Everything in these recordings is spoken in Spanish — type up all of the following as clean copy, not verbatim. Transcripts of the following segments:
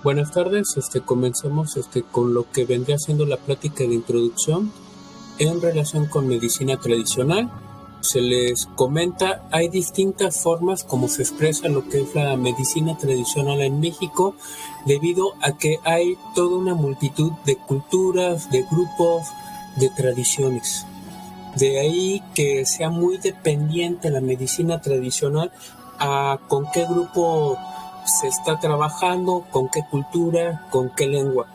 Buenas tardes, comenzamos con lo que vendría siendo la plática de introducción en relación con medicina tradicional. Se les comenta, hay distintas formas como se expresa lo que es la medicina tradicional en México, debido a que hay toda una multitud de culturas, de grupos, de tradiciones. De ahí que sea muy dependiente la medicina tradicional a con qué grupo se está trabajando, con qué cultura, con qué lengua.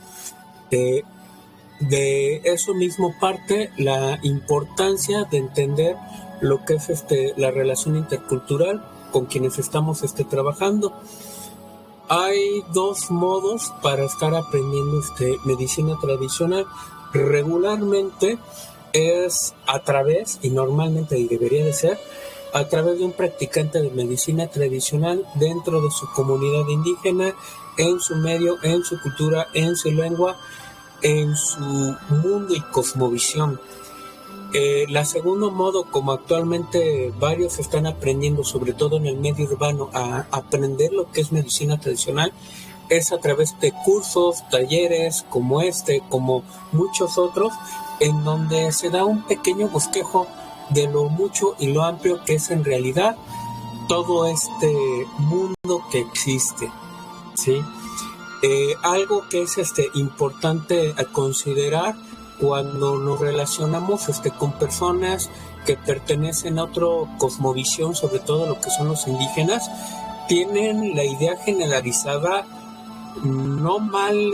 De eso mismo parte la importancia de entender lo que es la relación intercultural con quienes estamos trabajando. Hay dos modos para estar aprendiendo medicina tradicional. Regularmente es a través, y normalmente debería de ser, a través de un practicante de medicina tradicional dentro de su comunidad indígena, en su medio, en su cultura, en su lengua, en su mundo y cosmovisión. La segundo modo, como actualmente varios están aprendiendo, sobre todo en el medio urbano, a aprender lo que es medicina tradicional, es a través de cursos, talleres como como muchos otros, en donde se da un pequeño bosquejo de lo mucho y lo amplio que es en realidad todo este mundo que existe, ¿sí? Algo que es importante a considerar cuando nos relacionamos con personas que pertenecen a otra cosmovisión, sobre todo lo que son los indígenas, tienen la idea generalizada no mal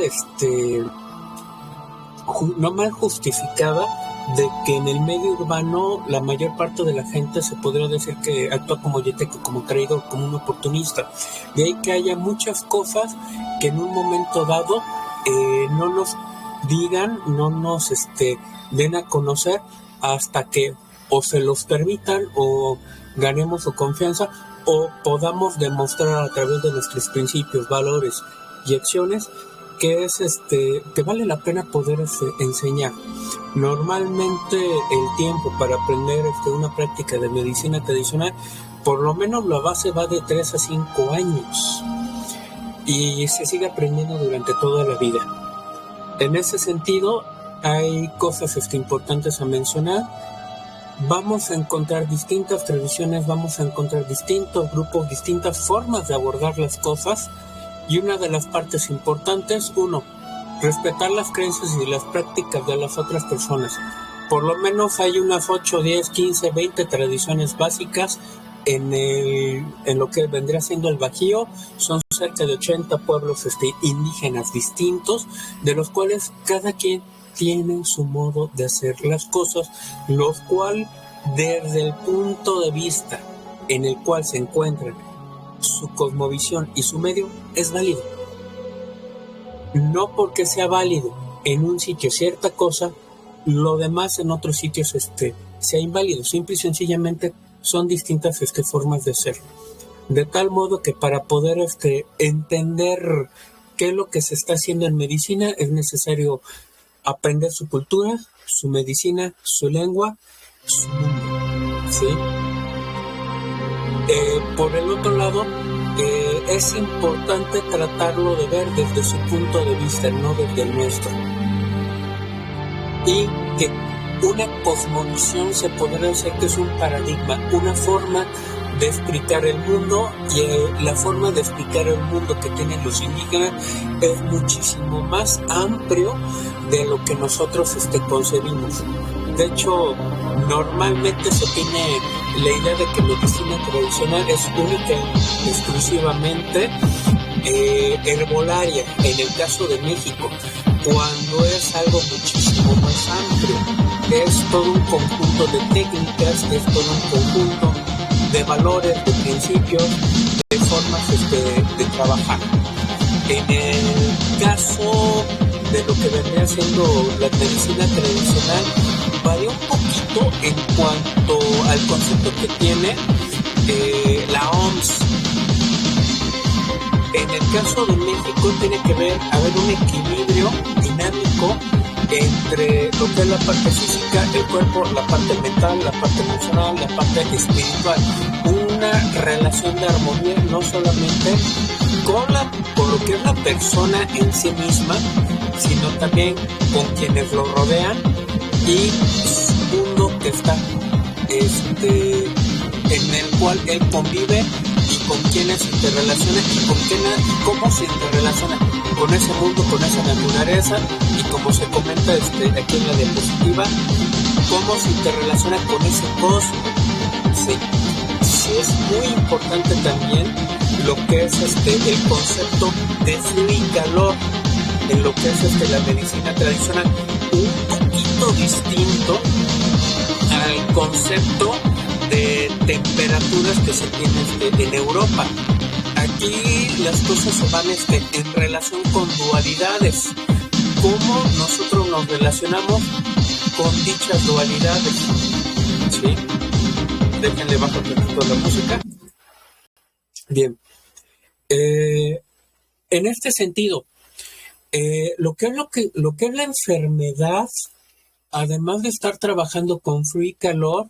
justificada de que en el medio urbano la mayor parte de la gente se podría decir que actúa como yeteco, como traidor, como un oportunista. De ahí que haya muchas cosas que en un momento dado no nos digan, no nos den a conocer hasta que o se los permitan o ganemos su confianza o podamos demostrar a través de nuestros principios, valores y acciones que es que vale la pena poder enseñar. Normalmente el tiempo para aprender una práctica de medicina tradicional, por lo menos la base va de 3 a 5 años y se sigue aprendiendo durante toda la vida. En ese sentido hay cosas importantes a mencionar. Vamos a encontrar distintas tradiciones, vamos a encontrar distintos grupos, distintas formas de abordar las cosas. Y una de las partes importantes, respetar las creencias y las prácticas de las otras personas. Por lo menos hay unas 8, 10, 15, 20 tradiciones básicas en lo que vendría siendo el Bajío. Son cerca de 80 pueblos indígenas distintos, de los cuales cada quien tiene su modo de hacer las cosas, los cual desde el punto de vista en el cual se encuentran, su cosmovisión y su medio es válido. No porque sea válido en un sitio cierta cosa, lo demás en otros sitios sea inválido. Simple y sencillamente son distintas formas de ser. De tal modo que para poder entender qué es lo que se está haciendo en medicina, es necesario aprender su cultura, su medicina, su lengua, su mundo, ¿sí? Por el otro lado, es importante tratarlo de ver desde su punto de vista, no desde el nuestro. Y que una cosmovisión se podría decir que es un paradigma, una forma de explicar el mundo, y la forma de explicar el mundo que tienen los indígenas es muchísimo más amplio de lo que nosotros concebimos. De hecho, normalmente se tiene la idea de que medicina tradicional es única y exclusivamente herbolaria, en el caso de México, cuando es algo muchísimo más amplio. Es todo un conjunto de técnicas, es todo un conjunto de valores, de principios, de formas de trabajar. En el caso de lo que vendría siendo la medicina tradicional, varía un poquito en cuanto al concepto que tiene la OMS. En el caso de México tiene que haber un equilibrio dinámico entre lo que es la parte física, el cuerpo, la parte mental, la parte emocional, la parte espiritual. Una relación de armonía no solamente con lo que es la persona en sí misma, sino también con quienes lo rodean y su mundo que está en el cual él convive y con quienes se interrelaciona y cómo se interrelaciona con ese mundo, con esa naturaleza, y como se comenta aquí en la diapositiva, cómo se interrelaciona con ese cosmos. Sí, sí, es muy importante también lo que es el concepto de frío y calor en lo que es la medicina tradicional, un poquito distinto al concepto de temperaturas que se tienen en Europa. Aquí las cosas se van en relación con dualidades, cómo nosotros nos relacionamos con dichas dualidades. ¿Sí? Déjenle bajo un poquito la música. Bien. En este sentido, lo que es la enfermedad, además de estar trabajando con frío y calor,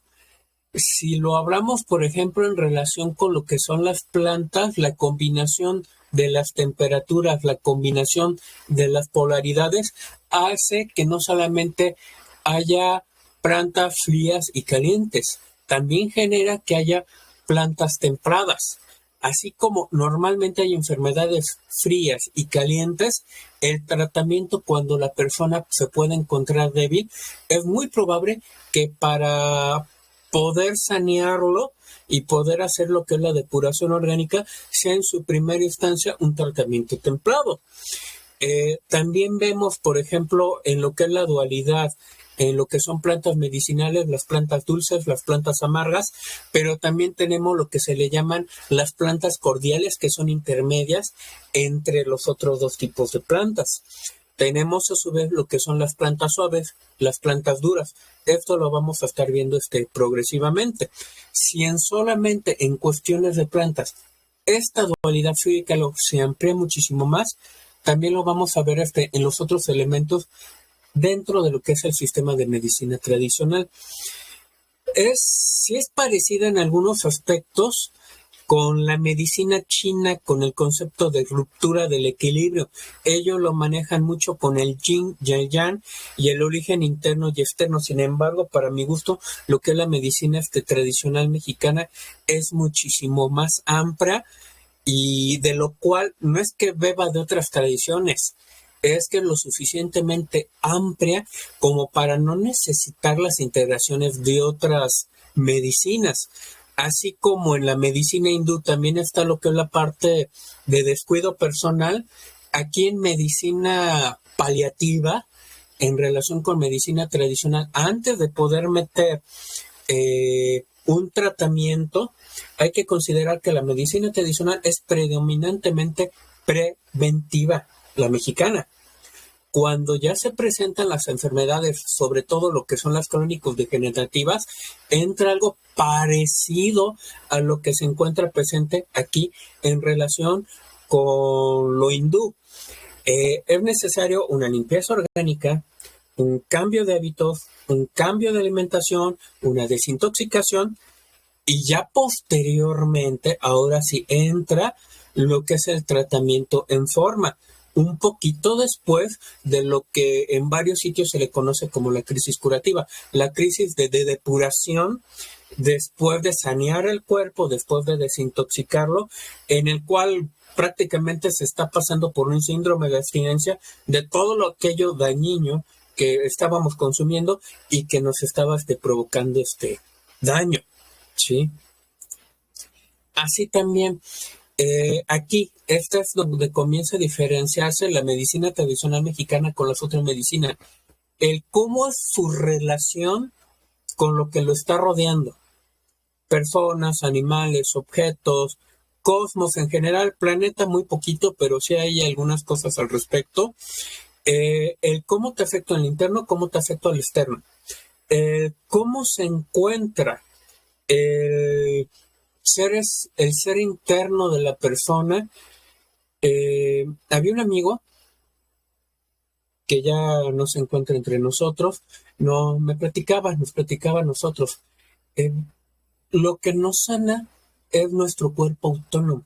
si lo hablamos, por ejemplo, en relación con lo que son las plantas, la combinación de las temperaturas, la combinación de las polaridades, hace que no solamente haya plantas frías y calientes, también genera que haya plantas templadas. Así como normalmente hay enfermedades frías y calientes, el tratamiento cuando la persona se puede encontrar débil, es muy probable que para poder sanearlo y poder hacer lo que es la depuración orgánica sea en su primera instancia un tratamiento templado. También vemos, por ejemplo, en lo que es la dualidad, en lo que son plantas medicinales, las plantas dulces, las plantas amargas, pero también tenemos lo que se le llaman las plantas cordiales, que son intermedias entre los otros dos tipos de plantas. Tenemos a su vez lo que son las plantas suaves, las plantas duras. Esto lo vamos a estar viendo progresivamente. Si solamente en cuestiones de plantas esta dualidad frío y calor se amplía muchísimo más, también lo vamos a ver en los otros elementos dentro de lo que es el sistema de medicina tradicional. Sí es parecida en algunos aspectos con la medicina china, con el concepto de ruptura del equilibrio. Ellos lo manejan mucho con el yin y el yang y el origen interno y externo. Sin embargo, para mi gusto, lo que es la medicina tradicional mexicana es muchísimo más amplia, y de lo cual no es que beba de otras tradiciones, es que es lo suficientemente amplia como para no necesitar las integraciones de otras medicinas. Así como en la medicina hindú también está lo que es la parte de descuido personal, aquí en medicina paliativa, en relación con medicina tradicional, antes de poder meter un tratamiento, hay que considerar que la medicina tradicional es predominantemente preventiva, la mexicana. Cuando ya se presentan las enfermedades, sobre todo lo que son las crónico-degenerativas, entra algo parecido a lo que se encuentra presente aquí en relación con lo hindú. Es necesario una limpieza orgánica, un cambio de hábitos, un cambio de alimentación, una desintoxicación, y ya posteriormente, ahora sí entra lo que es el tratamiento en forma, un poquito después de lo que en varios sitios se le conoce como la crisis curativa, la crisis de depuración, después de sanear el cuerpo, después de desintoxicarlo, en el cual prácticamente se está pasando por un síndrome de abstinencia de todo aquello dañino que estábamos consumiendo y que nos estaba provocando daño, ¿sí? Así también, aquí, esta es donde comienza a diferenciarse la medicina tradicional mexicana con las otras medicinas. El cómo es su relación con lo que lo está rodeando. Personas, animales, objetos, cosmos en general, planeta muy poquito, pero sí hay algunas cosas al respecto. El cómo te afecta al interno, cómo te afecta al externo. Cómo se encuentra el ser interno de la persona. Había un amigo que ya no se encuentra entre nosotros, nos platicaba a nosotros. Lo que nos sana es nuestro cuerpo autónomo,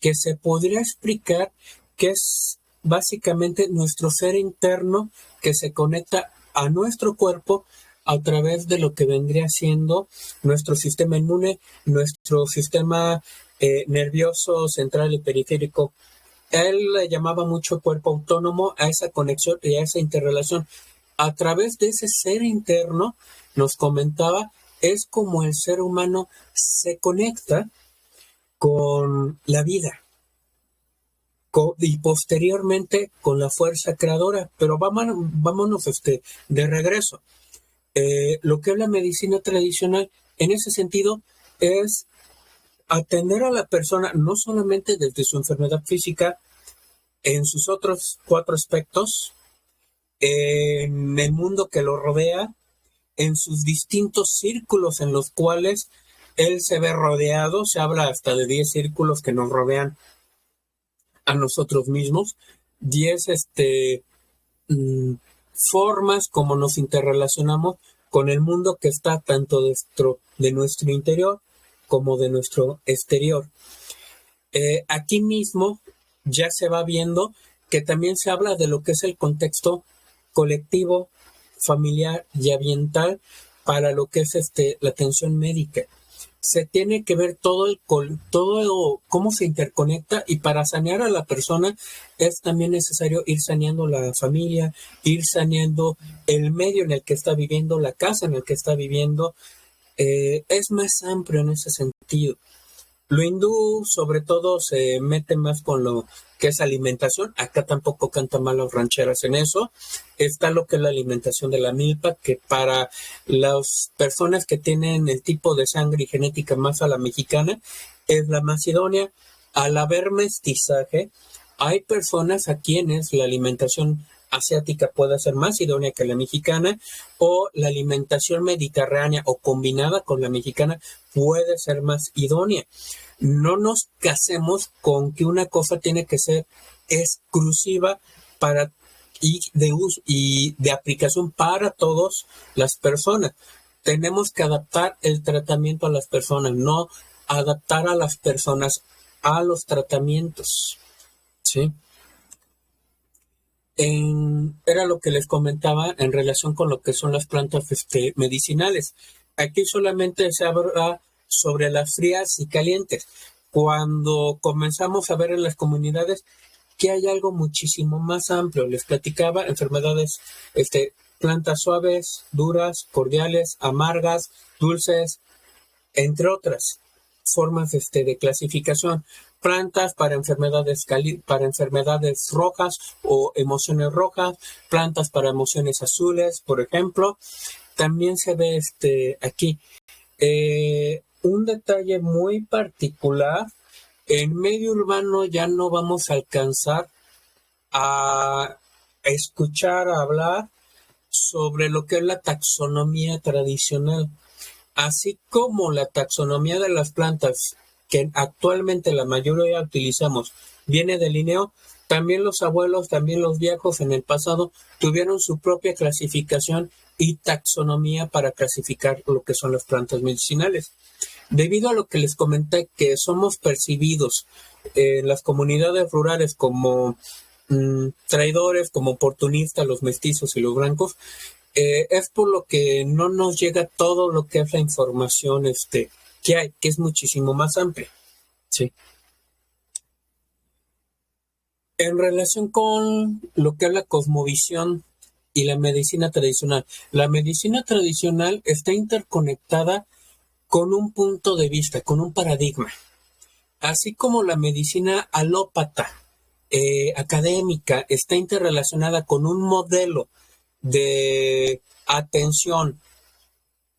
que se podría explicar que es básicamente nuestro ser interno que se conecta a nuestro cuerpo a través de lo que vendría siendo nuestro sistema inmune, nuestro sistema nervioso central y periférico. Él le llamaba mucho cuerpo autónomo a esa conexión y a esa interrelación. A través de ese ser interno, nos comentaba, es como el ser humano se conecta con la vida y posteriormente con la fuerza creadora. Pero vámonos de regreso. Lo que es la medicina tradicional, en ese sentido, es atender a la persona no solamente desde su enfermedad física, en sus otros 4 aspectos, en el mundo que lo rodea, en sus distintos círculos en los cuales él se ve rodeado. Se habla hasta de 10 círculos que nos rodean a nosotros mismos, 10 formas como nos interrelacionamos con el mundo que está tanto de nuestro interior como de nuestro exterior. Aquí mismo ya se va viendo que también se habla de lo que es el contexto colectivo, familiar y ambiental para lo que es la atención médica. Se tiene que ver todo cómo se interconecta, y para sanear a la persona es también necesario ir saneando la familia, ir saneando el medio en el que está viviendo, la casa en el que está viviendo. Es más amplio en ese sentido. Lo hindú, sobre todo, se mete más con lo que es alimentación. Acá tampoco cantan mal las rancheras en eso. Está lo que es la alimentación de la milpa, que para las personas que tienen el tipo de sangre y genética más a la mexicana, es la más idónea. Al haber mestizaje, hay personas a quienes la alimentación asiática puede ser más idónea que la mexicana, o la alimentación mediterránea o combinada con la mexicana puede ser más idónea. No nos casemos con que una cosa tiene que ser exclusiva y de aplicación para todas las personas. Tenemos que adaptar el tratamiento a las personas, no adaptar a las personas a los tratamientos, ¿sí? Era lo que les comentaba en relación con lo que son las plantas medicinales. Aquí solamente se habla sobre las frías y calientes. Cuando comenzamos a ver en las comunidades que hay algo muchísimo más amplio, les platicaba enfermedades, plantas suaves, duras, cordiales, amargas, dulces, entre otras formas de clasificación. Plantas para enfermedades rojas o emociones rojas, plantas para emociones azules, por ejemplo. También se ve aquí un detalle muy particular. En medio urbano ya no vamos a alcanzar a escuchar hablar sobre lo que es la taxonomía tradicional, así como la taxonomía de las plantas que actualmente la mayoría utilizamos viene de Linneo. También los abuelos, también los viejos en el pasado tuvieron su propia clasificación y taxonomía para clasificar lo que son las plantas medicinales. Debido a lo que les comenté, que somos percibidos en las comunidades rurales como traidores, como oportunistas, los mestizos y los blancos, es por lo que no nos llega todo lo que es la información que hay, que es muchísimo más amplia, ¿sí? En relación con lo que es la cosmovisión y la medicina tradicional está interconectada con un punto de vista, con un paradigma. Así como la medicina alópata, académica, está interrelacionada con un modelo de atención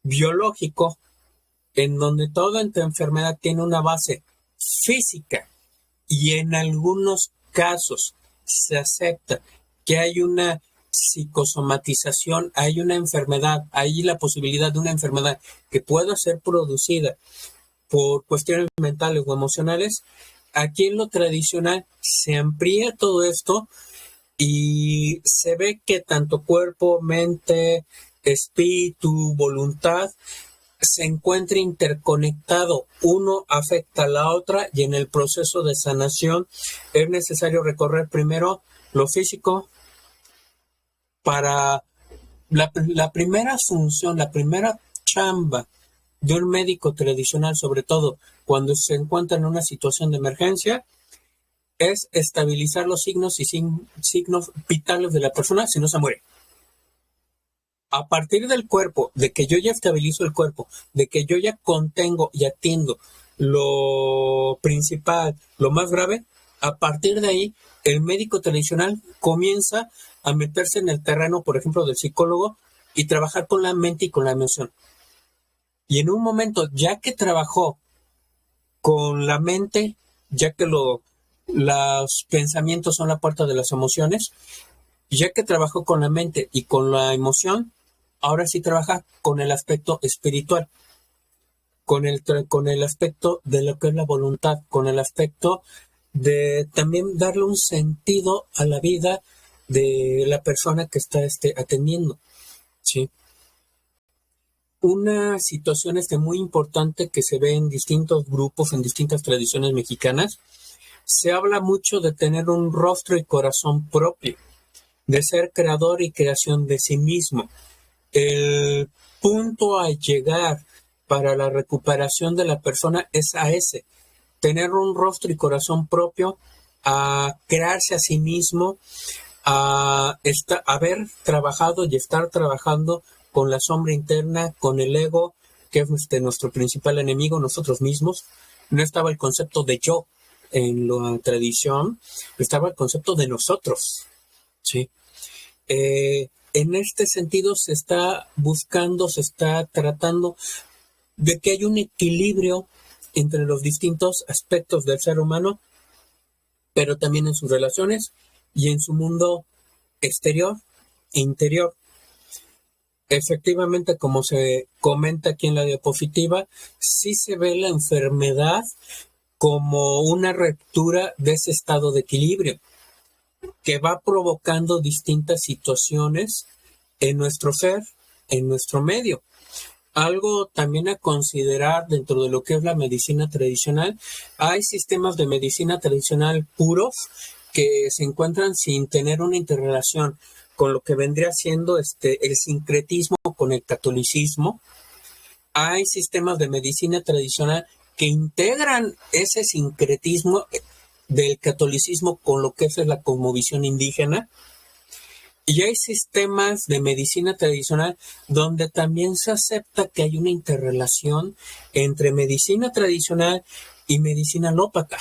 biológico, en donde toda enfermedad tiene una base física y en algunos casos se acepta que hay una psicosomatización, hay una enfermedad, hay la posibilidad de una enfermedad que pueda ser producida por cuestiones mentales o emocionales. Aquí en lo tradicional se amplía todo esto y se ve que tanto cuerpo, mente, espíritu, voluntad se encuentra interconectado, uno afecta a la otra y en el proceso de sanación es necesario recorrer primero lo físico para la primera función, la primera chamba de un médico tradicional, sobre todo cuando se encuentra en una situación de emergencia, es estabilizar los signos y signos vitales de la persona, si no se muere. A partir del cuerpo, de que yo ya estabilizo el cuerpo, de que yo ya contengo y atiendo lo principal, lo más grave, a partir de ahí, el médico tradicional comienza a meterse en el terreno, por ejemplo, del psicólogo y trabajar con la mente y con la emoción. Y en un momento, ya que trabajó con la mente, ya que los pensamientos son la puerta de las emociones, ya que trabajó con la mente y con la emoción, ahora sí trabaja con el aspecto espiritual, con el aspecto de lo que es la voluntad, con el aspecto de también darle un sentido a la vida de la persona que está atendiendo, ¿sí? Una situación muy importante que se ve en distintos grupos, en distintas tradiciones mexicanas, se habla mucho de tener un rostro y corazón propio, de ser creador y creación de sí mismo. El punto a llegar para la recuperación de la persona es a ese, tener un rostro y corazón propio, a crearse a sí mismo, a haber trabajado y estar trabajando con la sombra interna, con el ego, que es nuestro principal enemigo, nosotros mismos. No estaba el concepto de yo en la tradición, estaba el concepto de nosotros, ¿sí? En este sentido se está buscando, se está tratando de que haya un equilibrio entre los distintos aspectos del ser humano, pero también en sus relaciones y en su mundo exterior e interior. Efectivamente, como se comenta aquí en la diapositiva, sí se ve la enfermedad como una ruptura de ese estado de equilibrio que va provocando distintas situaciones en nuestro ser, en nuestro medio. Algo también a considerar dentro de lo que es la medicina tradicional, hay sistemas de medicina tradicional puros que se encuentran sin tener una interrelación con lo que vendría siendo el sincretismo con el catolicismo. Hay sistemas de medicina tradicional que integran ese sincretismo del catolicismo con lo que es la cosmovisión indígena. Y hay sistemas de medicina tradicional donde también se acepta que hay una interrelación entre medicina tradicional y medicina alópata.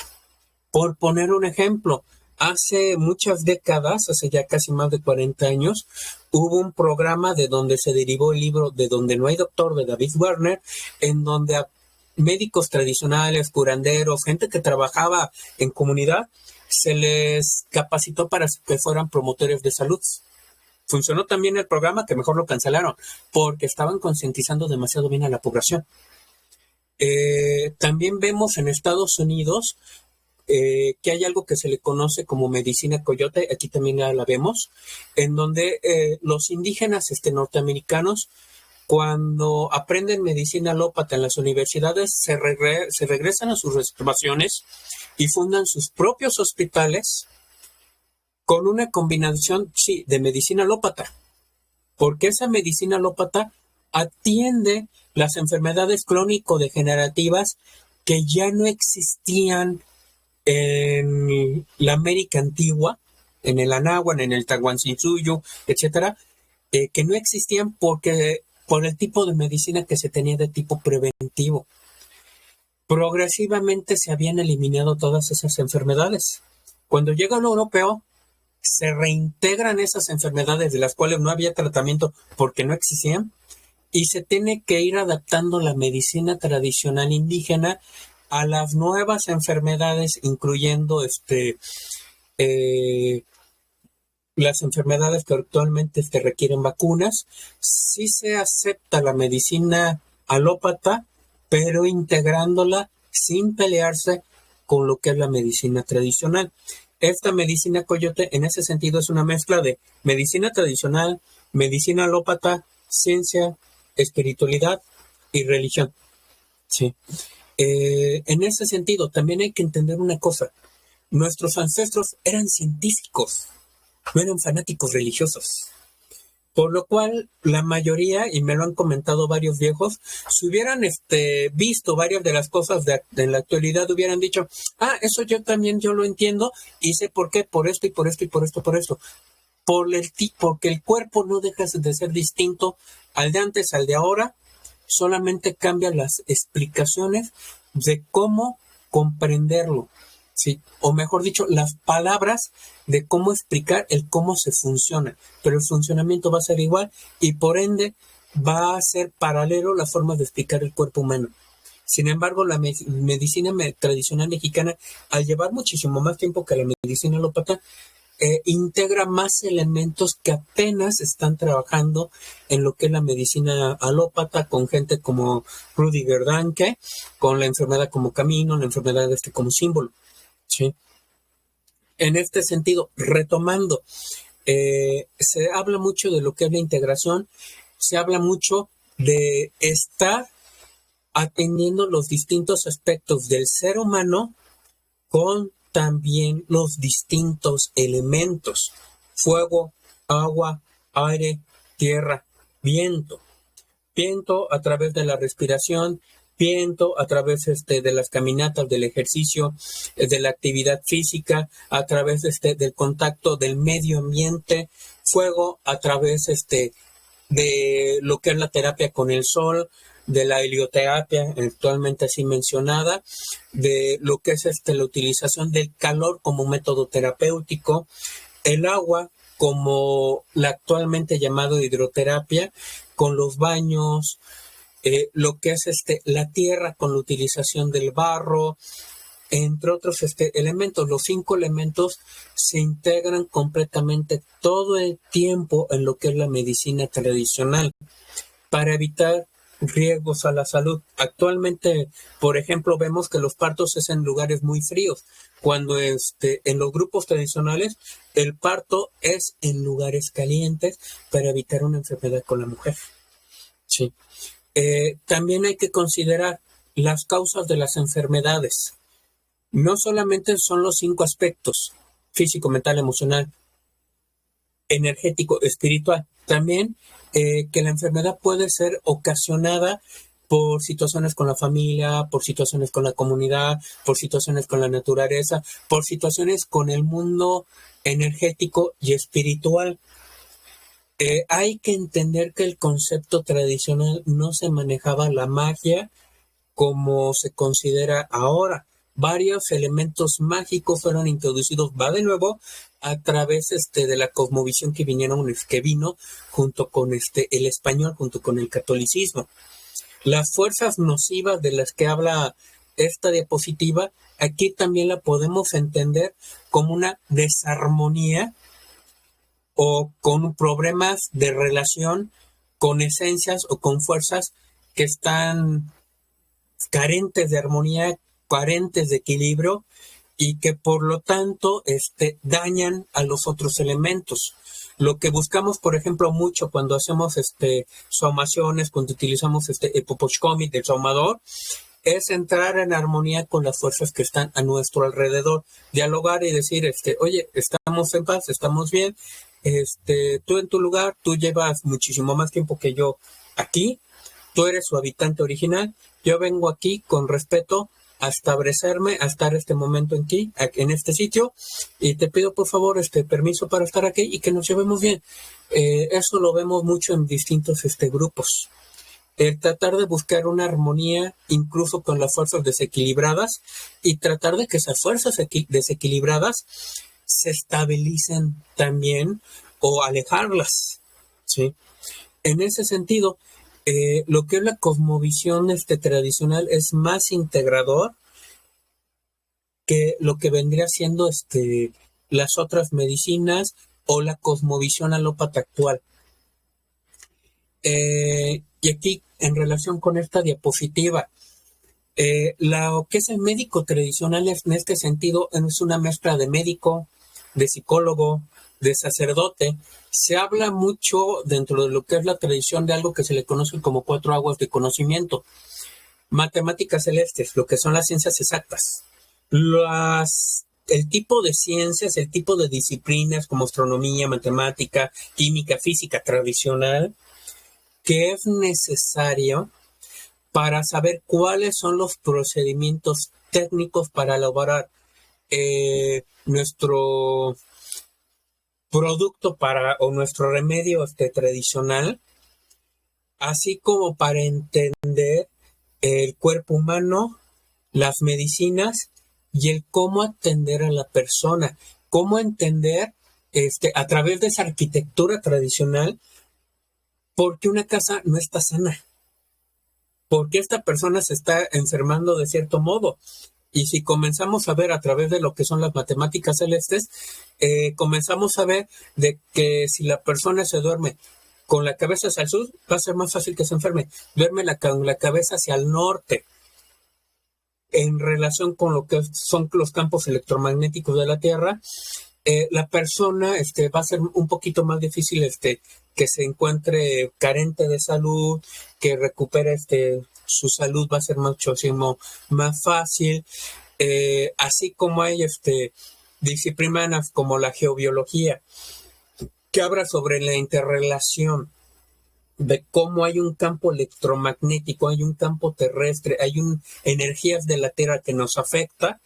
Por poner un ejemplo, hace muchas décadas, hace ya casi más de 40 años, hubo un programa de donde se derivó el libro De donde no hay doctor, de David Werner, en donde a médicos tradicionales, curanderos, gente que trabajaba en comunidad, se les capacitó para que fueran promotores de salud. Funcionó también el programa, que mejor lo cancelaron, porque estaban concientizando demasiado bien a la población. También vemos en Estados Unidos que hay algo que se le conoce como medicina coyote, aquí también ya la vemos, en donde los indígenas norteamericanos, cuando aprenden medicina alópata en las universidades, se regresan a sus reservaciones y fundan sus propios hospitales con una combinación, sí, de medicina alópata, porque esa medicina alópata atiende las enfermedades crónico-degenerativas que ya no existían en la América antigua, en el Anáhuac, en el Tahuantinsuyo, etcétera, que no existían por el tipo de medicina que se tenía de tipo preventivo. Progresivamente se habían eliminado todas esas enfermedades. Cuando llega lo europeo, se reintegran esas enfermedades de las cuales no había tratamiento porque no existían, y se tiene que ir adaptando la medicina tradicional indígena a las nuevas enfermedades, incluyendo las enfermedades que actualmente requieren vacunas. Sí se acepta la medicina alópata, pero integrándola sin pelearse con lo que es la medicina tradicional. Esta medicina coyote, en ese sentido, es una mezcla de medicina tradicional, medicina alópata, ciencia, espiritualidad, y religión. Sí. En ese sentido, también hay que entender una cosa. Nuestros ancestros eran científicos, no eran fanáticos religiosos. Por lo cual, la mayoría, y me lo han comentado varios viejos, si hubieran visto varias de las cosas de la actualidad, hubieran dicho, eso yo lo entiendo, y sé por qué, por esto y por esto y por esto, por esto. Porque el cuerpo no deja de ser distinto al de antes, al de ahora, solamente cambian las explicaciones de cómo comprenderlo. Sí, o mejor dicho, las palabras de cómo explicar el cómo se funciona, pero el funcionamiento va a ser igual y por ende va a ser paralelo las formas de explicar el cuerpo humano. Sin embargo, la medicina tradicional mexicana, al llevar muchísimo más tiempo que la medicina alópata, integra más elementos que apenas están trabajando en lo que es la medicina alópata, con gente como Rüdiger Dahnke, con la enfermedad como camino, la enfermedad como símbolo. ¿Sí? En este sentido, retomando, se habla mucho de lo que es la integración, se habla mucho de estar atendiendo los distintos aspectos del ser humano con también los distintos elementos: fuego, agua, aire, tierra, viento. Viento a través de la respiración, viento a través de las caminatas, del ejercicio, de la actividad física, a través del contacto del medio ambiente, fuego a través de lo que es la terapia con el sol, de la helioterapia, actualmente así mencionada, de lo que es la utilización del calor como método terapéutico, el agua como la actualmente llamada hidroterapia, con los baños, lo que es la tierra con la utilización del barro, entre otros elementos. Los 5 elementos se integran completamente todo el tiempo en lo que es la medicina tradicional para evitar riesgos a la salud. Actualmente, por ejemplo, vemos que los partos es en lugares muy fríos, cuando en los grupos tradicionales el parto es en lugares calientes para evitar una enfermedad con la mujer. Sí. También hay que considerar las causas de las enfermedades. No solamente son los 5 aspectos: físico, mental, emocional, energético, espiritual. También que la enfermedad puede ser ocasionada por situaciones con la familia, por situaciones con la comunidad, por situaciones con la naturaleza, por situaciones con el mundo energético y espiritual. Hay que entender que el concepto tradicional no se manejaba la magia como se considera ahora. Varios elementos mágicos fueron introducidos, va de nuevo, a través de la cosmovisión que vino junto con el español, junto con el catolicismo. Las fuerzas nocivas de las que habla esta diapositiva, aquí también la podemos entender como una desarmonía o con problemas de relación con esencias o con fuerzas que están carentes de armonía, carentes de equilibrio, y que por lo tanto dañan a los otros elementos. Lo que buscamos, por ejemplo, mucho cuando hacemos saumaciones, cuando utilizamos Epopochkomi del saumador, es entrar en armonía con las fuerzas que están a nuestro alrededor, dialogar y decir, oye, estamos en paz, estamos bien, tú en tu lugar, tú llevas muchísimo más tiempo que yo aquí, tú eres su habitante original, yo vengo aquí con respeto a establecerme, a estar este momento en este sitio, y te pido por favor permiso para estar aquí y que nos llevemos bien. Eso lo vemos mucho en distintos grupos. El tratar de buscar una armonía incluso con las fuerzas desequilibradas y tratar de que esas fuerzas desequilibradas se estabilicen también o alejarlas, ¿sí? En ese sentido, lo que es la cosmovisión tradicional es más integrador que lo que vendría siendo las otras medicinas o la cosmovisión alópata actual. Y aquí, en relación con esta diapositiva, lo que es el médico tradicional en este sentido es una mezcla de médico, de psicólogo, de sacerdote. Se habla mucho dentro de lo que es la tradición de algo que se le conoce como 4 aguas de conocimiento. Matemáticas celestes, lo que son las ciencias exactas. El tipo de ciencias, el tipo de disciplinas como astronomía, matemática, química, física tradicional, que es necesario para saber cuáles son los procedimientos técnicos para elaborar nuestro producto o nuestro remedio tradicional, así como para entender el cuerpo humano, las medicinas y el cómo atender a la persona, cómo entender a través de esa arquitectura tradicional por qué una casa no está sana, por qué esta persona se está enfermando de cierto modo. Y si comenzamos a ver a través de lo que son las matemáticas celestes, comenzamos a ver de que si la persona se duerme con la cabeza hacia el sur, va a ser más fácil que se enferme. Duerme con la cabeza hacia el norte, en relación con lo que son los campos electromagnéticos de la Tierra, la persona va a ser un poquito más difícil que se encuentre carente de salud, que recupere su salud va a ser muchísimo más fácil, así como hay disciplinas como la geobiología, que habla sobre la interrelación de cómo hay un campo electromagnético, hay un campo terrestre, hay energías de la Tierra que nos afecta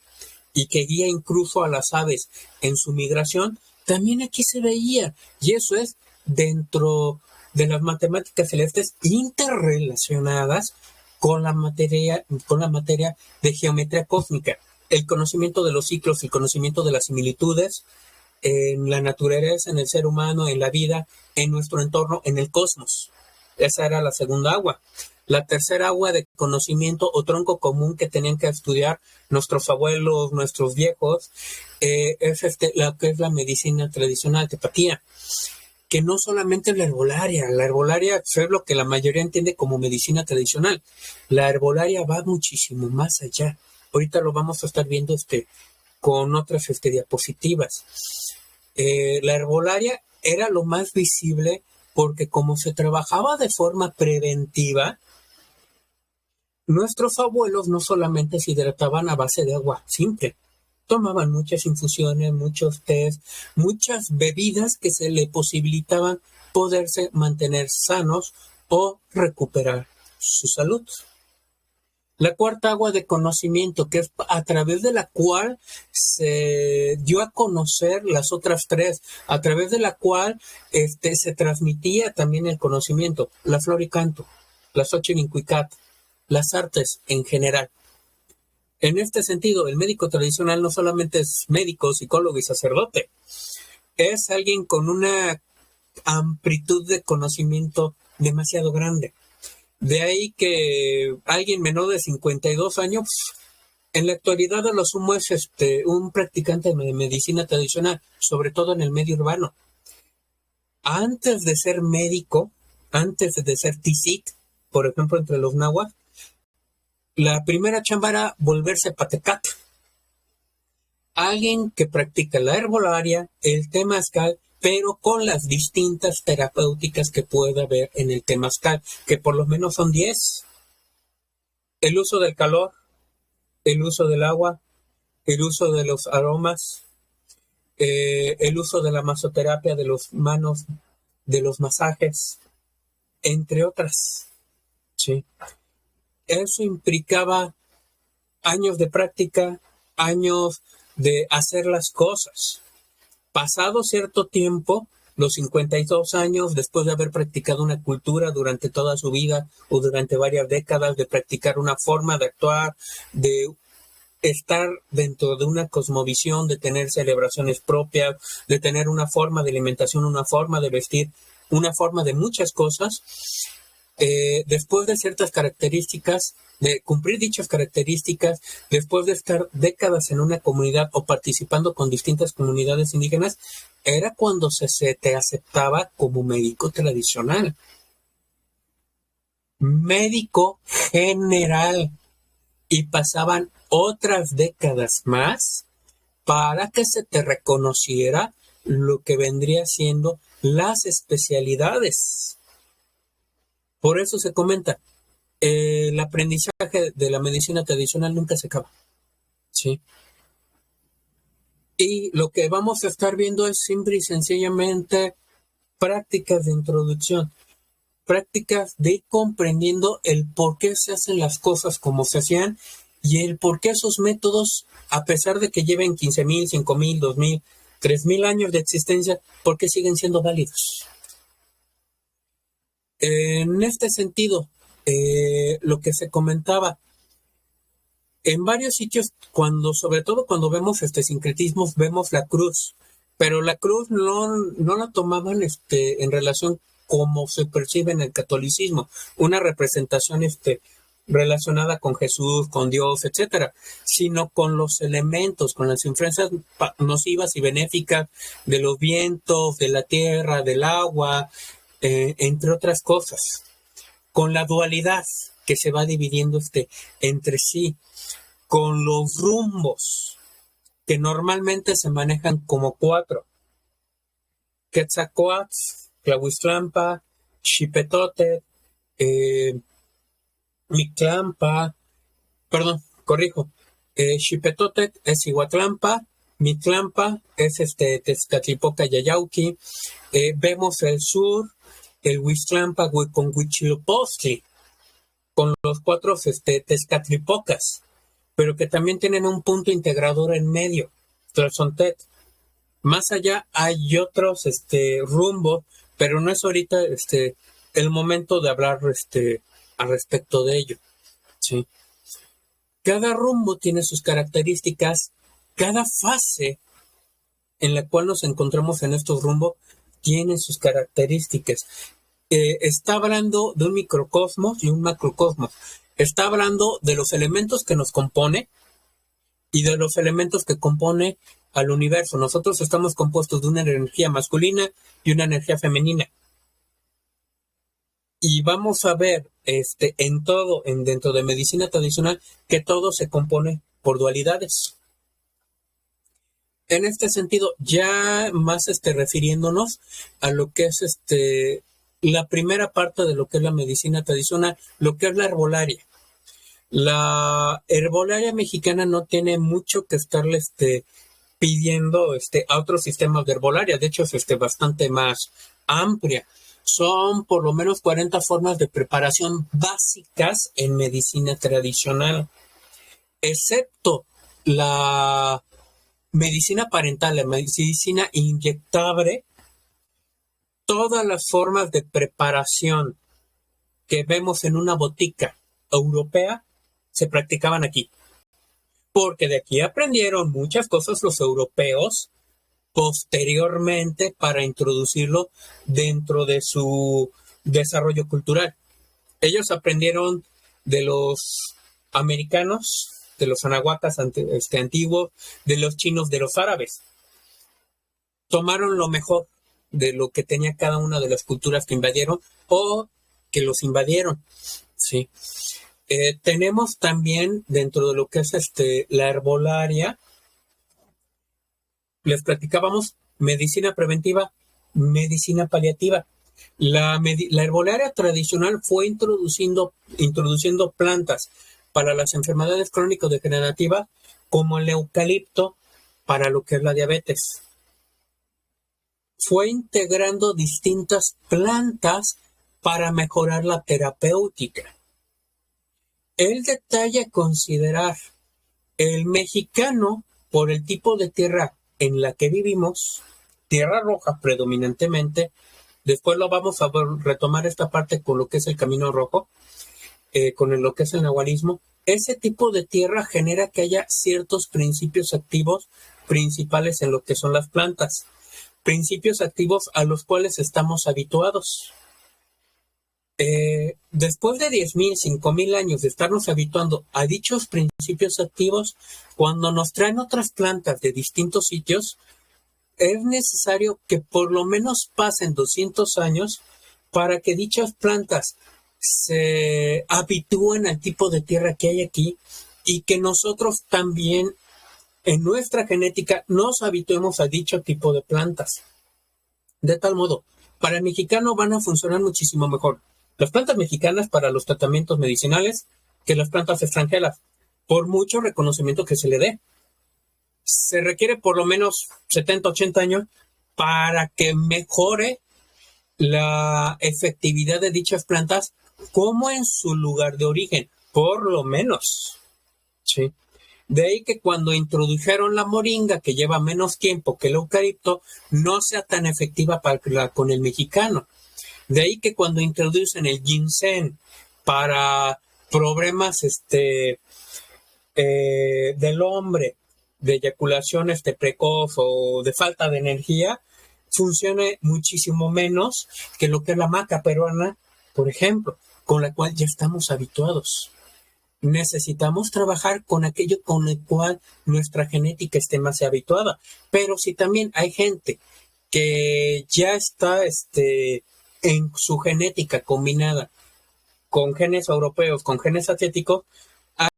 y que guía incluso a las aves en su migración. También aquí se veía, y eso es dentro de las matemáticas celestes interrelacionadas con la materia de geometría cósmica, el conocimiento de los ciclos, el conocimiento de las similitudes en la naturaleza, en el ser humano, en la vida, en nuestro entorno, en el cosmos. Esa era la segunda agua. La tercera agua de conocimiento o tronco común que tenían que estudiar nuestros abuelos, nuestros viejos, es lo que es la medicina tradicional, teopatía, que no solamente es la herbolaria es lo que la mayoría entiende como medicina tradicional. La herbolaria va muchísimo más allá. Ahorita lo vamos a estar viendo con otras diapositivas. La herbolaria era lo más visible porque como se trabajaba de forma preventiva, nuestros abuelos no solamente se hidrataban a base de agua simple, tomaban muchas infusiones, muchos tés, muchas bebidas que se le posibilitaban poderse mantener sanos o recuperar su salud. La cuarta agua de conocimiento, que es a través de la cual se dio a conocer las otras 3, a través de la cual se transmitía también el conocimiento, la flor y canto, la Xochimilcuicat, las artes en general. En este sentido, el médico tradicional no solamente es médico, psicólogo y sacerdote, es alguien con una amplitud de conocimiento demasiado grande. De ahí que alguien menor de 52 años, en la actualidad a lo sumo es un practicante de medicina tradicional, sobre todo en el medio urbano. Antes de ser médico, antes de ser tzic, por ejemplo, entre los náhuatl, la primera chamba era volverse patecat. Alguien que practica la herbolaria, el temazcal, pero con las distintas terapéuticas que puede haber en el temazcal, que por lo menos son 10. El uso del calor, el uso del agua, el uso de los aromas, el uso de la masoterapia, de los manos, de los masajes, entre otras. ¿Sí? Eso implicaba años de práctica, años de hacer las cosas. Pasado cierto tiempo, los 52 años, después de haber practicado una cultura durante toda su vida o durante varias décadas, de practicar una forma de actuar, de estar dentro de una cosmovisión, de tener celebraciones propias, de tener una forma de alimentación, una forma de vestir, una forma de muchas cosas, después de ciertas características, de cumplir dichas características, después de estar décadas en una comunidad o participando con distintas comunidades indígenas, era cuando se te aceptaba como médico tradicional. Médico general. Y pasaban otras décadas más para que se te reconociera lo que vendría siendo las especialidades. Por eso se comenta, el aprendizaje de la medicina tradicional nunca se acaba, ¿sí? Y lo que vamos a estar viendo es simple y sencillamente prácticas de introducción, prácticas de ir comprendiendo el por qué se hacen las cosas como se hacían y el por qué esos métodos, a pesar de que lleven 15,000, 5,000, 2,000, 3,000 años de existencia, ¿por qué siguen siendo válidos? En este sentido, lo que se comentaba, en varios sitios, sobre todo cuando vemos sincretismos, vemos la cruz, pero la cruz no la tomaban en relación como se percibe en el catolicismo, una representación relacionada con Jesús, con Dios, etcétera, sino con los elementos, con las influencias nocivas y benéficas de los vientos, de la tierra, del agua, entre otras cosas, con la dualidad que se va dividiendo entre sí, con los rumbos que normalmente se manejan como 4: Quetzalcóatl, Tlahuiztlampa, Xipetotec, Mictlampa, perdón, corrijo, Xipetotec es Iguatlampa, Mictlampa es Tezcatlipoca Yayauqui, vemos el sur, el Huixtlampa con Huitzilopochtli, con los 4 Tezcatlipocas, pero que también tienen un punto integrador en medio, Tlaxontec. Más allá hay otros rumbos, pero no es ahorita el momento de hablar al respecto de ello, ¿sí? Cada rumbo tiene sus características, cada fase en la cual nos encontramos en estos rumbos tiene sus características. Está hablando de un microcosmos y un macrocosmos. Está hablando de los elementos que nos compone y de los elementos que compone al universo. Nosotros estamos compuestos de una energía masculina y una energía femenina. Y vamos a ver dentro de medicina tradicional que todo se compone por dualidades. En este sentido, ya más refiriéndonos a lo que es la primera parte de lo que es la medicina tradicional, lo que es la herbolaria. La herbolaria mexicana no tiene mucho que estarle pidiendo a otros sistemas de herbolaria. De hecho, es bastante más amplia. Son por lo menos 40 formas de preparación básicas en medicina tradicional, excepto la medicina parental, la medicina inyectable. Todas las formas de preparación que vemos en una botica europea se practicaban aquí, porque de aquí aprendieron muchas cosas los europeos posteriormente para introducirlo dentro de su desarrollo cultural. Ellos aprendieron de los americanos, de los anahuacas antiguos, de los chinos, de los árabes. Tomaron lo mejor de lo que tenía cada una de las culturas que invadieron o que los invadieron, ¿sí? Tenemos también dentro de lo que es la herbolaria, les platicábamos medicina preventiva, medicina paliativa. La herbolaria tradicional fue introduciendo plantas para las enfermedades crónico-degenerativas, como el eucalipto para lo que es la diabetes. Fue integrando distintas plantas para mejorar la terapéutica. El detalle a considerar: el mexicano, por el tipo de tierra en la que vivimos, tierra roja predominantemente, después lo vamos a retomar esta parte con lo que es el camino rojo, con lo que es el nahualismo. Ese tipo de tierra genera que haya ciertos principios activos principales en lo que son las plantas, principios activos a los cuales estamos habituados. Después de 10,000, 5,000 años de estarnos habituando a dichos principios activos, cuando nos traen otras plantas de distintos sitios, es necesario que por lo menos pasen 200 años para que dichas plantas se habitúen al tipo de tierra que hay aquí y que nosotros también en nuestra genética nos habituemos a dicho tipo de plantas. De tal modo, para el mexicano van a funcionar muchísimo mejor las plantas mexicanas para los tratamientos medicinales que las plantas extranjeras, por mucho reconocimiento que se le dé. Se requiere por lo menos 70, 80 años para que mejore la efectividad de dichas plantas como en su lugar de origen, por lo menos. ¿Sí? De ahí que cuando introdujeron la moringa, que lleva menos tiempo que el eucalipto, no sea tan efectiva con el mexicano. De ahí que cuando introducen el ginseng para problemas del hombre, de eyaculación precoz o de falta de energía, funcione muchísimo menos que lo que es la maca peruana, por ejemplo, con la cual ya estamos habituados. Necesitamos trabajar con aquello con el cual nuestra genética esté más habituada. Pero si también hay gente que ya está en su genética combinada con genes europeos, con genes asiáticos,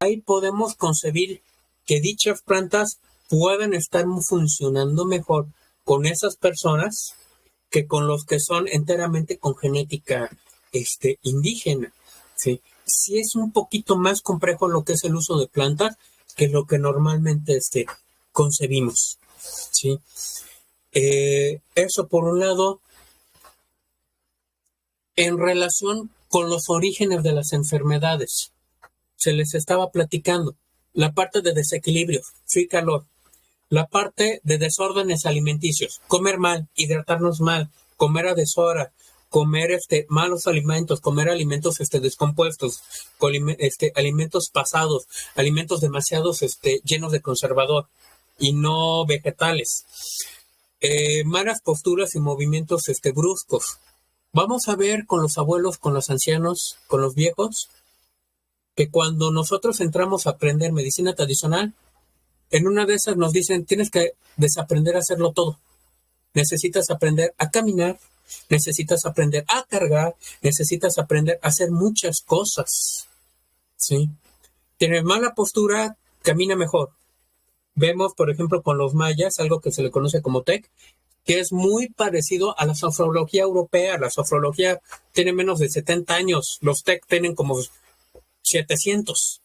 ahí podemos concebir que dichas plantas pueden estar funcionando mejor con esas personas que con los que son enteramente con genética indígena. ¿Sí? Sí es un poquito más complejo lo que es el uso de plantas que lo que normalmente concebimos. ¿Sí? Eso por un lado. En relación con los orígenes de las enfermedades, se les estaba platicando la parte de desequilibrio, frío y calor, la parte de desórdenes alimenticios, comer mal, hidratarnos mal, comer a deshora, comer malos alimentos, comer alimentos descompuestos, alimentos pasados, alimentos demasiados llenos de conservador y no vegetales, malas posturas y movimientos bruscos. Vamos a ver con los abuelos, con los ancianos, con los viejos, que cuando nosotros entramos a aprender medicina tradicional, en una de esas nos dicen, tienes que desaprender a hacerlo todo. Necesitas aprender a caminar, necesitas aprender a cargar, necesitas aprender a hacer muchas cosas. ¿Sí? Tienes mala postura, camina mejor. Vemos, por ejemplo, con los mayas, algo que se le conoce como TEC, que es muy parecido a la sofrología europea. La sofrología tiene menos de 70 años, los TEC tienen como 700.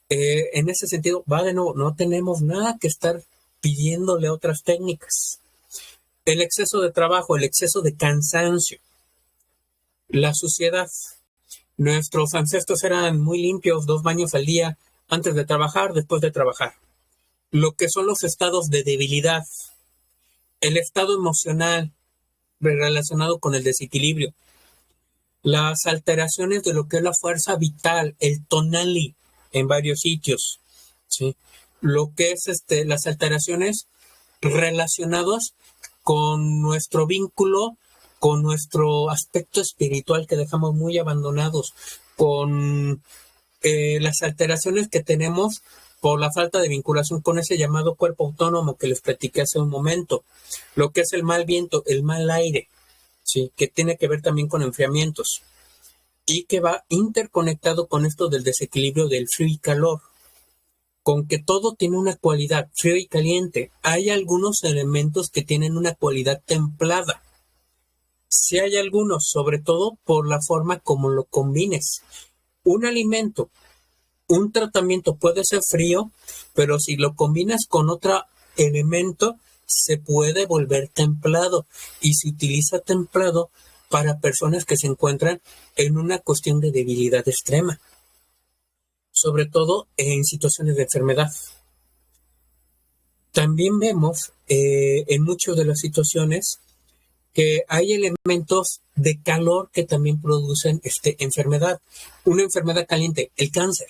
En ese sentido, va de nuevo, no tenemos nada que estar pidiéndole a otras técnicas. El exceso de trabajo, el exceso de cansancio, la suciedad. Nuestros ancestros eran muy limpios, 2 baños al día, antes de trabajar, después de trabajar. Lo que son los estados de debilidad, el estado emocional relacionado con el desequilibrio, las alteraciones de lo que es la fuerza vital, el tonali en varios sitios, ¿sí? Lo que es las alteraciones relacionadas con nuestro vínculo, con nuestro aspecto espiritual que dejamos muy abandonados, con las alteraciones que tenemos por la falta de vinculación con ese llamado cuerpo autónomo que les platiqué hace un momento, lo que es el mal viento, el mal aire, ¿sí? Que tiene que ver también con enfriamientos y que va interconectado con esto del desequilibrio del frío y calor, con que todo tiene una cualidad frío y caliente. Hay algunos elementos que tienen una cualidad templada. Sí hay algunos, sobre todo por la forma como lo combines. Un alimento, un tratamiento puede ser frío, pero si lo combinas con otro elemento, se puede volver templado y se utiliza templado para personas que se encuentran en una cuestión de debilidad extrema, sobre todo en situaciones de enfermedad. También vemos en muchas de las situaciones que hay elementos de calor que también producen enfermedad. Una enfermedad caliente, el cáncer.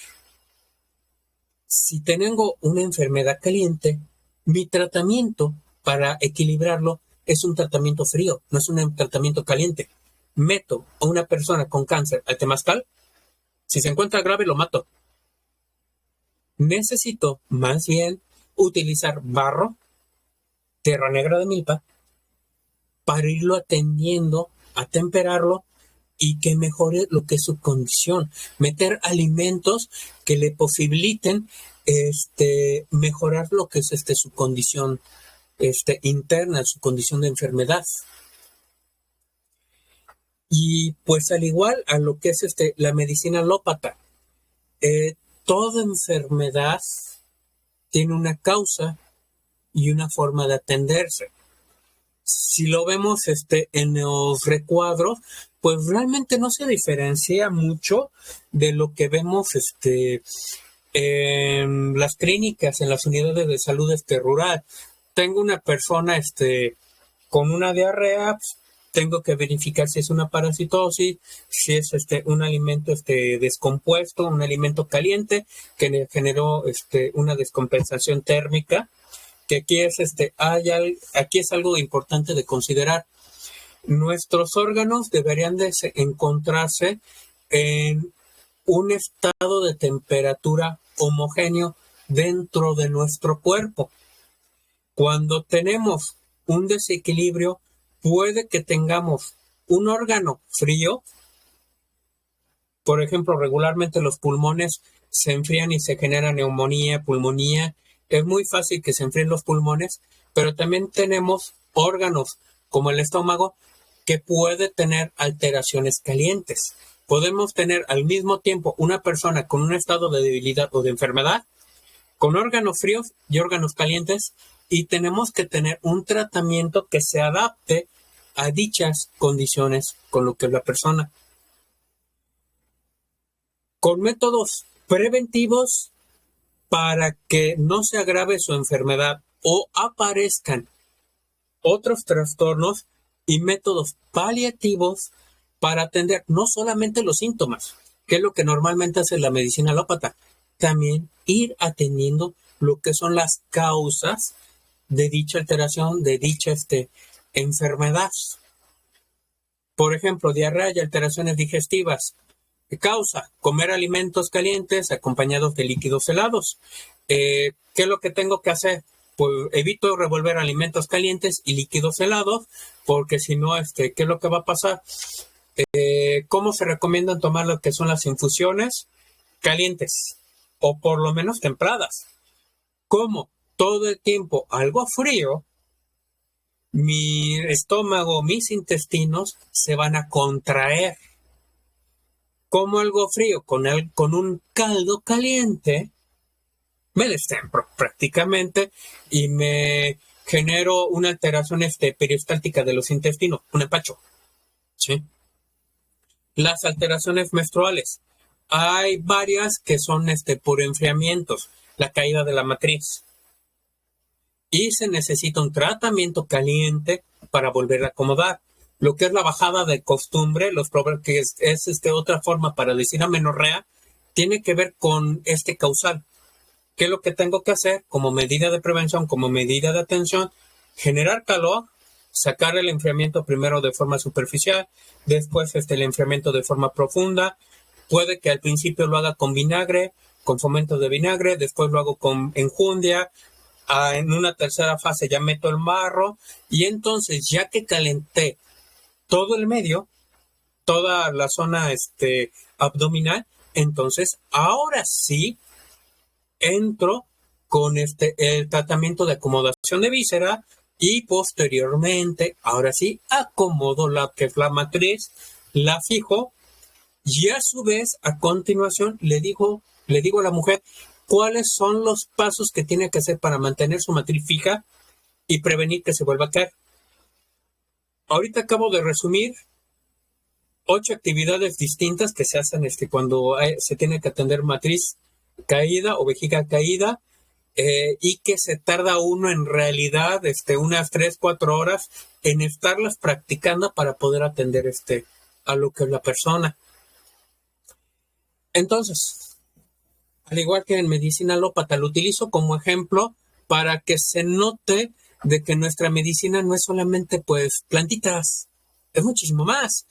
Si tengo una enfermedad caliente, mi tratamiento para equilibrarlo es un tratamiento frío, no es un tratamiento caliente. Meto a una persona con cáncer al temazcal, si se encuentra grave lo mato. Necesito más bien utilizar barro, tierra negra de milpa, para irlo atendiendo, a temperarlo y que mejore lo que es su condición. Meter alimentos que le posibiliten mejorar lo que es su condición interna, su condición de enfermedad. Y pues al igual a lo que es la medicina alópata, toda enfermedad tiene una causa y una forma de atenderse. Si lo vemos en los recuadros, pues realmente no se diferencia mucho de lo que vemos en las clínicas, en las unidades de salud rural. Tengo una persona con una diarrea, pues, tengo que verificar si es una parasitosis, si es un alimento descompuesto, un alimento caliente que generó una descompensación térmica, que aquí es algo importante de considerar. Nuestros órganos deberían de encontrarse en un estado de temperatura homogéneo dentro de nuestro cuerpo. Cuando tenemos un desequilibrio, puede que tengamos un órgano frío. Por ejemplo, regularmente los pulmones se enfrían y se genera neumonía, pulmonía. Es muy fácil que se enfríen los pulmones, pero también tenemos órganos como el estómago que puede tener alteraciones calientes. Podemos tener al mismo tiempo una persona con un estado de debilidad o de enfermedad, con órganos fríos y órganos calientes, y tenemos que tener un tratamiento que se adapte a dichas condiciones con lo que es la persona. Con métodos preventivos para que no se agrave su enfermedad o aparezcan otros trastornos, y métodos paliativos para atender no solamente los síntomas, que es lo que normalmente hace la medicina alópata, también ir atendiendo lo que son las causas de dicha alteración, de dicha enfermedad. Por ejemplo, diarrea y alteraciones digestivas. ¿Qué causa? Comer alimentos calientes acompañados de líquidos helados. ¿Qué es lo que tengo que hacer? Pues evito revolver alimentos calientes y líquidos helados, porque si no, ¿qué es lo que va a pasar? ¿Cómo se recomiendan tomar lo que son las infusiones? Calientes, o por lo menos templadas. Como todo el tiempo algo frío, mi estómago, mis intestinos se van a contraer. Como algo frío con un caldo caliente, me destemplo prácticamente y me genero una alteración peristáltica de los intestinos, un empacho. ¿Sí? Las alteraciones menstruales. Hay varias que son por enfriamientos, la caída de la matriz. Y se necesita un tratamiento caliente para volver a acomodar. Lo que es la bajada de costumbre, que es otra forma para decir amenorrea, tiene que ver con causal. ¿Qué es lo que tengo que hacer como medida de prevención, como medida de atención? Generar calor, sacar el enfriamiento primero de forma superficial, después el enfriamiento de forma profunda. Puede que al principio lo haga con vinagre, con fomento de vinagre, después lo hago con enjundia, en una tercera fase ya meto el barro, y entonces ya que calenté todo el medio, toda la zona abdominal, entonces ahora sí entro con el tratamiento de acomodación de víscera, y posteriormente, ahora sí, acomodo la que es la matriz, la fijo, y a su vez, a continuación, le digo a la mujer cuáles son los pasos que tiene que hacer para mantener su matriz fija y prevenir que se vuelva a caer. Ahorita acabo de resumir 8 actividades distintas que se hacen cuando se tiene que atender matriz caída o vejiga caída, y que se tarda uno en realidad unas 3-4 horas en estarlas practicando para poder atender a lo que es la persona. Entonces, al igual que en medicina alópata, lo utilizo como ejemplo para que se note de que nuestra medicina no es solamente pues plantitas, es muchísimo más,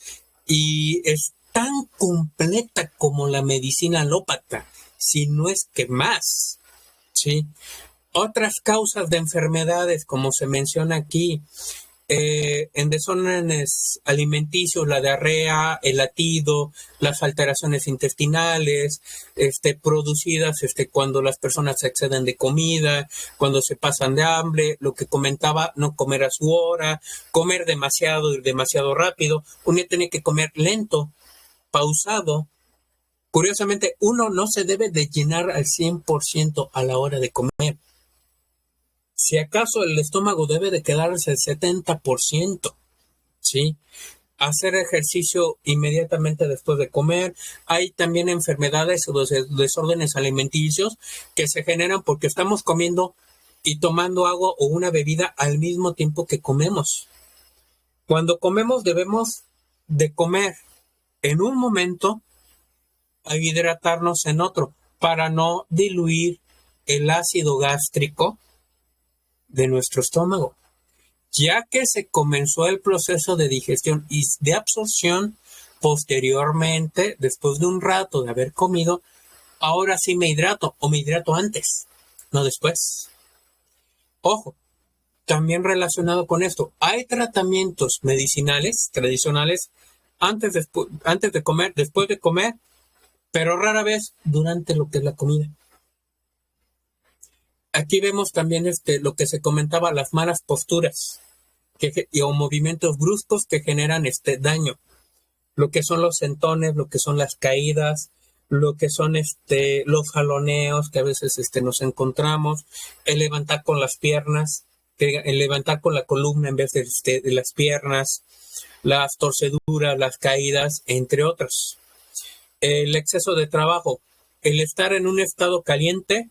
y es tan completa como la medicina alópata, si no es que más, ¿sí? Otras causas de enfermedades, como se menciona aquí, En desórdenes alimenticios, la diarrea, el latido, las alteraciones intestinales, producidas cuando las personas se exceden de comida, cuando se pasan de hambre, lo que comentaba, no comer a su hora, comer demasiado y demasiado rápido. Uno tiene que comer lento, pausado. Curiosamente, uno no se debe de llenar al 100% a la hora de comer. Si acaso el estómago debe de quedarse el 70%, ¿sí? Hacer ejercicio inmediatamente después de comer. Hay también enfermedades o desórdenes alimenticios que se generan porque estamos comiendo y tomando agua o una bebida al mismo tiempo que comemos. Cuando comemos debemos de comer en un momento a hidratarnos en otro para no diluir el ácido gástrico de nuestro estómago, ya que se comenzó el proceso de digestión y de absorción posteriormente, después de un rato de haber comido. Ahora sí me hidrato o me hidrato antes, no después. Ojo, también relacionado con esto, hay tratamientos medicinales tradicionales antes de comer, después de comer, pero rara vez durante lo que es la comida. Aquí vemos también lo que se comentaba, las malas posturas o movimientos bruscos que generan daño. Lo que son los sentones, lo que son las caídas, lo que son los jaloneos que a veces nos encontramos, el levantar con las piernas, el levantar con la columna en vez de las piernas, las torceduras, las caídas, entre otros. El exceso de trabajo, el estar en un estado caliente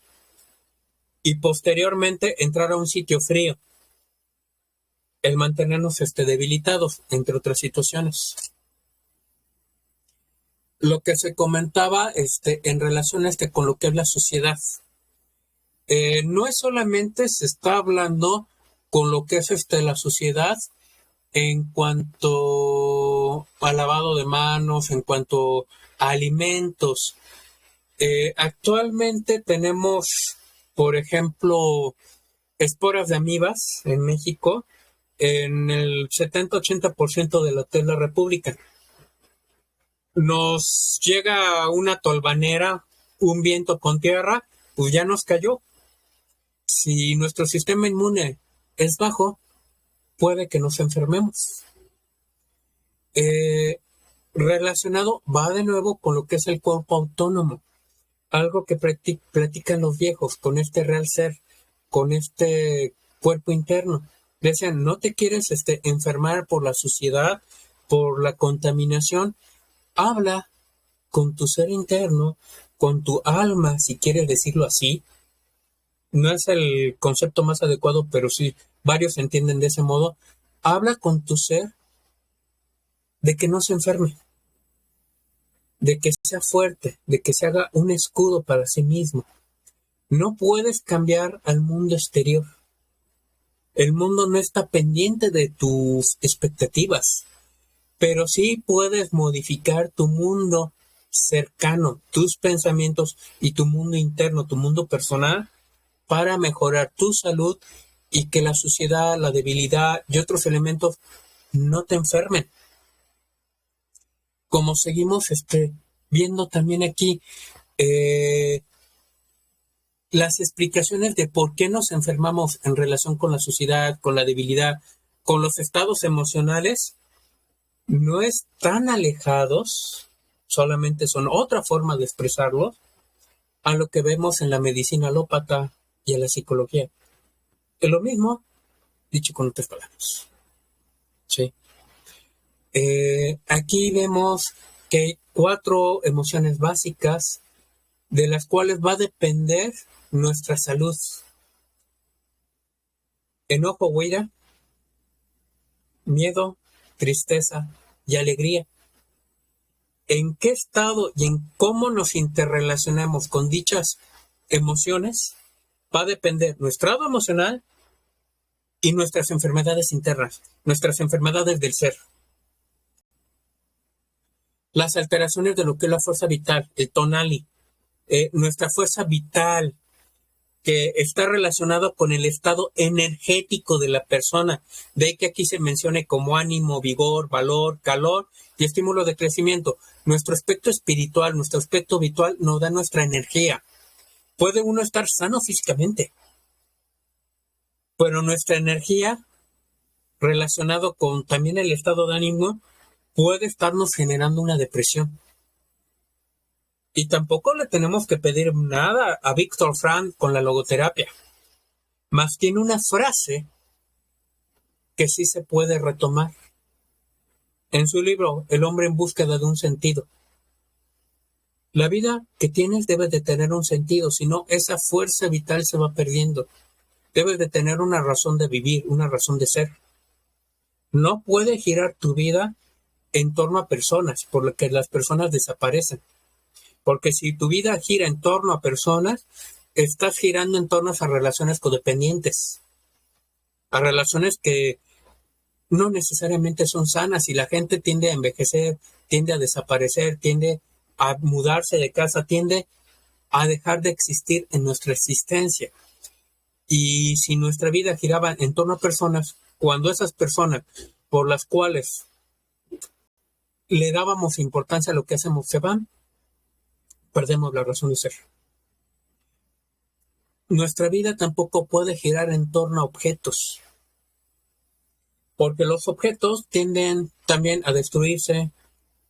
y posteriormente entrar a un sitio frío, el mantenernos debilitados, entre otras situaciones. Lo que se comentaba en relación con lo que es la sociedad, no es solamente se está hablando con lo que es la sociedad en cuanto a lavado de manos, en cuanto a alimentos. Actualmente tenemos, por ejemplo, esporas de amibas en México en el 70-80% de lo que es la República. Nos llega una tolvanera, un viento con tierra, pues ya nos cayó. Si nuestro sistema inmune es bajo, puede que nos enfermemos. Relacionado va de nuevo con lo que es el cuerpo autónomo, algo que platican los viejos con este real ser, con este cuerpo interno. Decían, no te quieres enfermar por la suciedad, por la contaminación. Habla con tu ser interno, con tu alma, si quieres decirlo así. No es el concepto más adecuado, pero sí, varios entienden de ese modo. Habla con tu ser de que no se enferme, de que sea fuerte, de que se haga un escudo para sí mismo. No puedes cambiar al mundo exterior. El mundo no está pendiente de tus expectativas, pero sí puedes modificar tu mundo cercano, tus pensamientos y tu mundo interno, tu mundo personal, para mejorar tu salud y que la suciedad, la debilidad y otros elementos no te enfermen. Como seguimos viendo también aquí, las explicaciones de por qué nos enfermamos en relación con la suciedad, con la debilidad, con los estados emocionales, no están alejados, solamente son otra forma de expresarlos, a lo que vemos en la medicina alópata y en la psicología. Es lo mismo, dicho con otras palabras. ¿Sí? Aquí vemos que hay 4 emociones básicas de las cuales va a depender nuestra salud. Enojo o ira, miedo, tristeza y alegría. ¿En qué estado y en cómo nos interrelacionamos con dichas emociones? Va a depender nuestro estado emocional y nuestras enfermedades internas, nuestras enfermedades del ser. Las alteraciones de lo que es la fuerza vital, el tonali, nuestra fuerza vital, que está relacionado con el estado energético de la persona. De ahí que aquí se mencione como ánimo, vigor, valor, calor y estímulo de crecimiento. Nuestro aspecto espiritual, nuestro aspecto vital nos da nuestra energía. Puede uno estar sano físicamente, pero nuestra energía, relacionado con también el estado de ánimo, puede estarnos generando una depresión. Y tampoco le tenemos que pedir nada a Viktor Frankl con la logoterapia. Más tiene una frase que sí se puede retomar. En su libro, El hombre en búsqueda de un sentido. La vida que tienes debe de tener un sentido, si no, esa fuerza vital se va perdiendo. Debes de tener una razón de vivir, una razón de ser. No puede girar tu vida en torno a personas, por lo que las personas desaparecen. Porque si tu vida gira en torno a personas, estás girando en torno a relaciones codependientes, a relaciones que no necesariamente son sanas, y la gente tiende a envejecer, tiende a desaparecer, tiende a mudarse de casa, tiende a dejar de existir en nuestra existencia. Y si nuestra vida giraba en torno a personas, cuando esas personas por las cuales le dábamos importancia a lo que hacemos se van, perdemos la razón de ser. Nuestra vida tampoco puede girar en torno a objetos, porque los objetos tienden también a destruirse,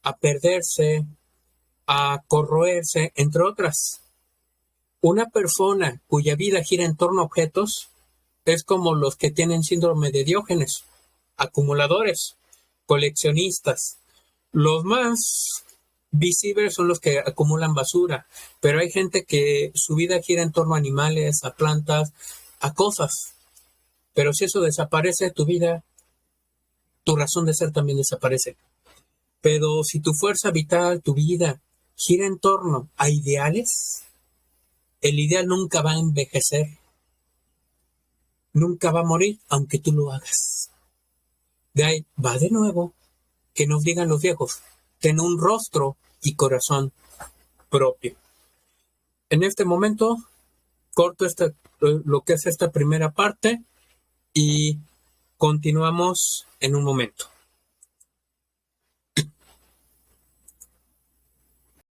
a perderse, a corroerse, entre otras. Una persona cuya vida gira en torno a objetos es como los que tienen síndrome de Diógenes, acumuladores, coleccionistas. Los más visibles son los que acumulan basura, pero hay gente que su vida gira en torno a animales, a plantas, a cosas. Pero si eso desaparece, tu vida, tu razón de ser también desaparece. Pero si tu fuerza vital, tu vida, gira en torno a ideales, el ideal nunca va a envejecer, nunca va a morir, aunque tú lo hagas. De ahí va de nuevo que nos digan los viejos, ten un rostro y corazón propio. En este momento, corto lo que es esta primera parte y continuamos en un momento.